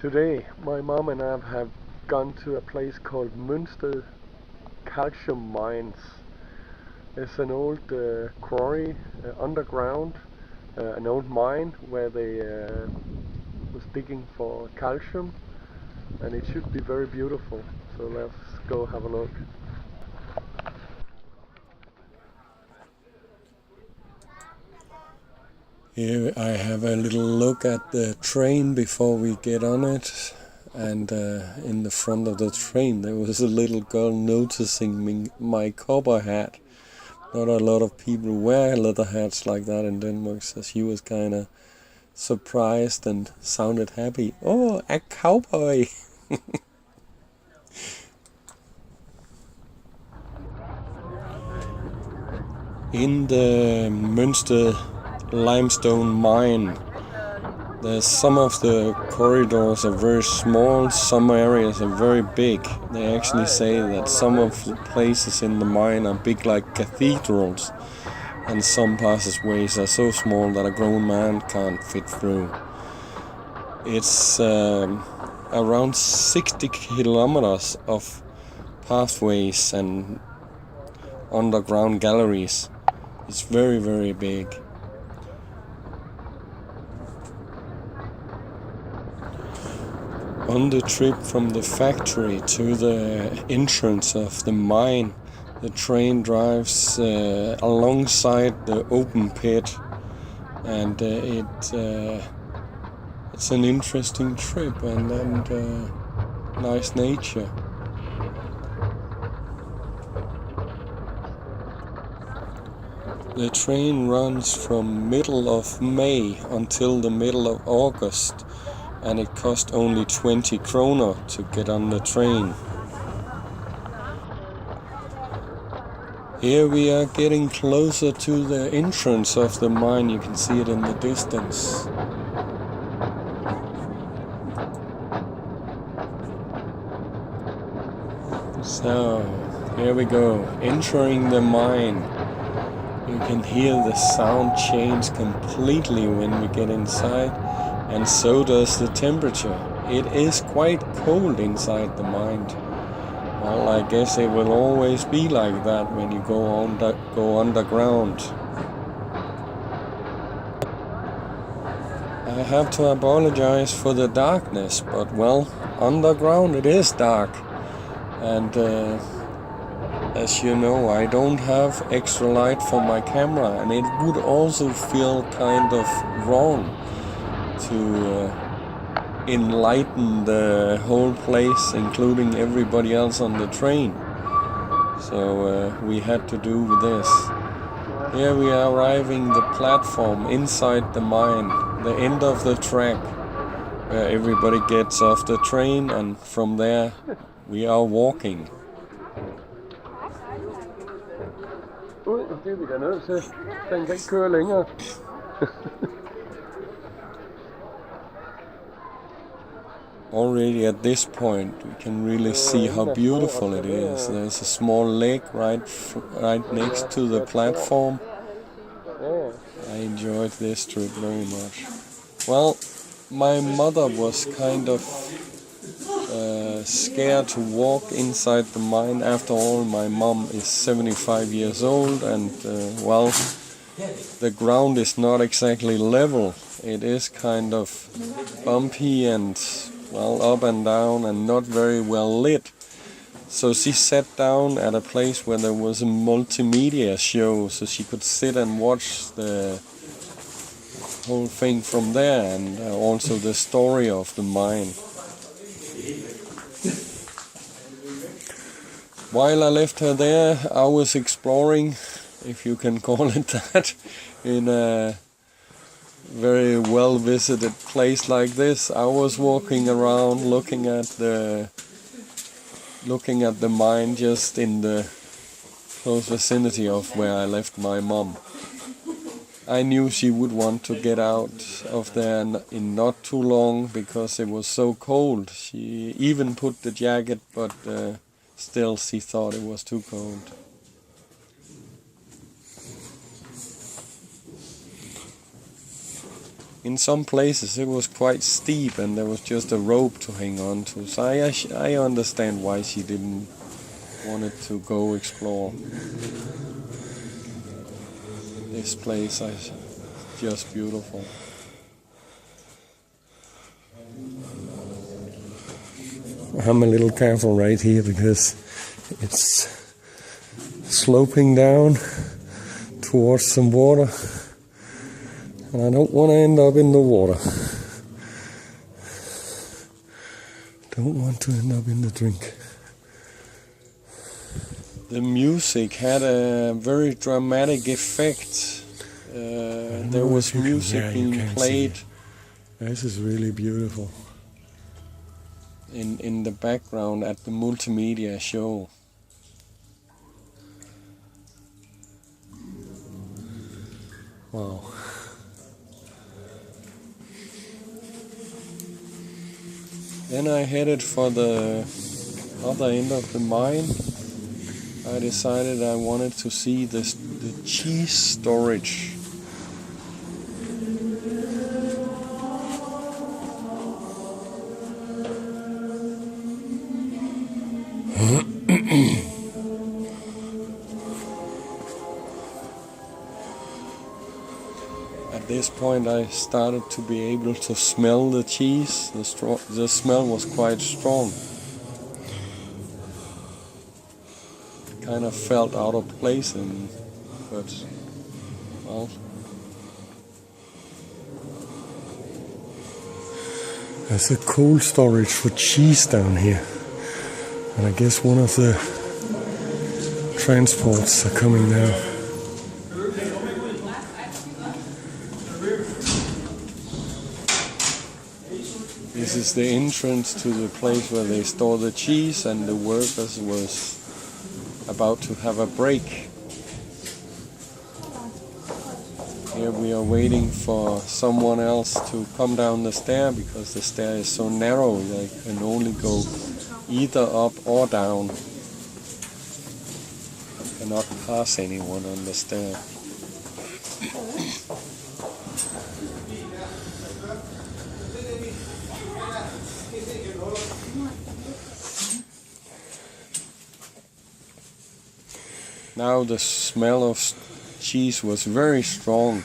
Today my mom and I have gone to a place called Mønsted calcium mines. It's an old quarry underground, an old mine where they was digging for calcium, and it should be very beautiful. So let's go have a look. Here I have a little look at the train before we get on it, and in the front of the train there was a little girl noticing my cowboy hat. Not a lot of people wear leather hats like that in Denmark, so she was kind of surprised and sounded happy. Oh, a cowboy! In the Mønsted limestone mine, some of the corridors are very small, some areas are very big. They actually say that some of the places in the mine are big like cathedrals, and some passageways are so small that a grown man can't fit through. It's around 60 kilometers of pathways and underground galleries. It's very, very big. On the trip from the factory to the entrance of the mine, the train drives alongside the open pit, and it's an interesting trip and nice nature. The train runs from middle of May until the middle of August, and it cost only 20 kroner to get on the train. Here we are getting closer to the entrance of the mine. You can see it in the distance. So, here we go, entering the mine. You can hear the sound change completely when we get inside, and so does the temperature. It is quite cold inside the mine. Well, I guess it will always be like that when you go underground. I have to apologize for the darkness, but well, underground it is dark. And as you know, I don't have extra light for my camera, and it would also feel kind of wrong to enlighten the whole place, including everybody else on the train. So we had to do this. Here we are arriving the platform inside the mine, the end of the track, where everybody gets off the train, and from there we are walking. Det er vi da nødt til. Den kan ikke køre længere. Already at this point we can really see how beautiful it is. There's a small lake right next to the platform. I enjoyed this trip very much. Well, my mother was kind of scared to walk inside the mine. After all, my mom is 75 years old, and well, the ground is not exactly level. It is kind of bumpy and, well, up and down and not very well lit. So she sat down at a place where there was a multimedia show, so she could sit and watch the whole thing from there, and also the story of the mine. While I left her there, I was exploring, if you can call it that, in a very well visited place like this. I was walking around looking at the mine just in the close vicinity of where I left my mom. I knew she would want to get out of there in not too long because it was so cold. She even put the jacket, but still she thought it was too cold. in some places it was quite steep and there was just a rope to hang on to. So I understand why she didn't want it to go explore. This place is just beautiful. I'm a little careful right here because it's sloping down towards some water and I don't want to end up in the water. Don't want to end up in the drink. The music had a very dramatic effect. There was music being played. This is really beautiful. In the background at the multimedia show. Wow. Then I headed for the other end of the mine. I decided I wanted to see the cheese storage. At this point I started to be able to smell the cheese. The smell was quite strong. Kind of felt out of place, but well. There's a cold storage for cheese down here. And I guess one of the transports are coming now. This is the entrance to the place where they store the cheese, and the workers was about to have a break. Here we are waiting for someone else to come down the stair because the stair is so narrow they can only go either up or down. Cannot pass anyone on the stair. Now the smell of cheese was very strong,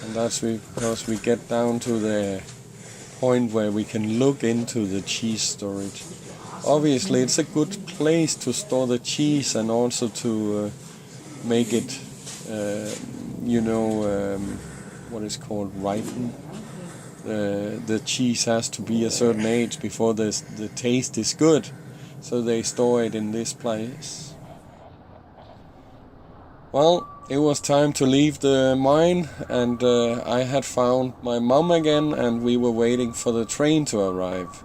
and that's because we get down to the point where we can look into the cheese storage. Obviously it's a good place to store the cheese and also to make it, what is called ripen. The cheese has to be a certain age before the taste is good, so they store it in this place. Well, it was time to leave the mine, and I had found my mom again, and we were waiting for the train to arrive.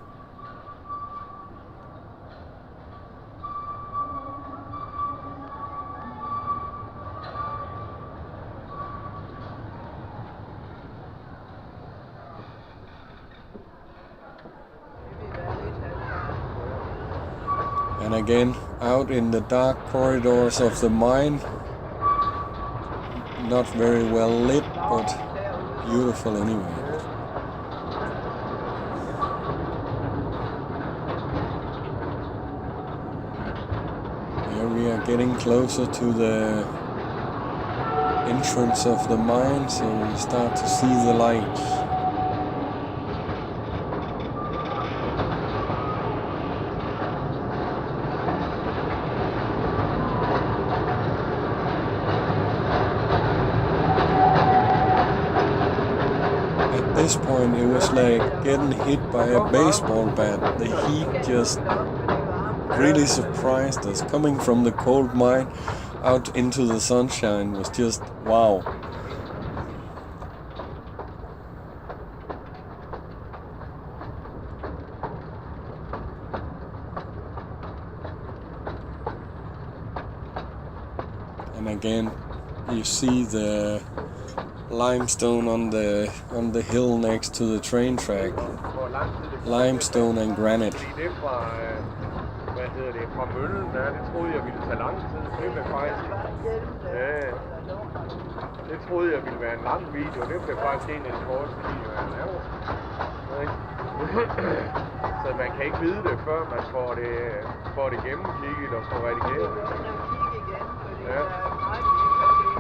And again, out in the dark corridors of the mine. Not very well lit, but beautiful anyway. Here we are getting closer to the entrance of the mine, so we start to see the lights. At this point it was like getting hit by a baseball bat. The heat just really surprised us. Coming from the cold mine out into the sunshine was just wow. And again you see the limestone on the hill next to the train track. Limestone and granite. Fra møllen, det troede jeg ville tage lang tid. Det blev faktisk Det troede jeg ville være en lang video, det blev faktisk en af de hårdeste videoer, jeg laver. Så man kan ikke vide det, før man får det gennemkigget og får redigeret. Ja.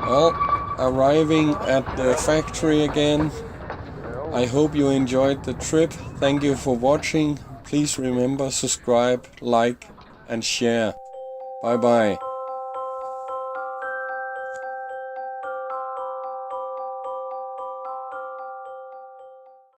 Well, arriving at the factory again. I hope you enjoyed the trip. Thank you for watching. Please remember, subscribe, like and share. Bye bye.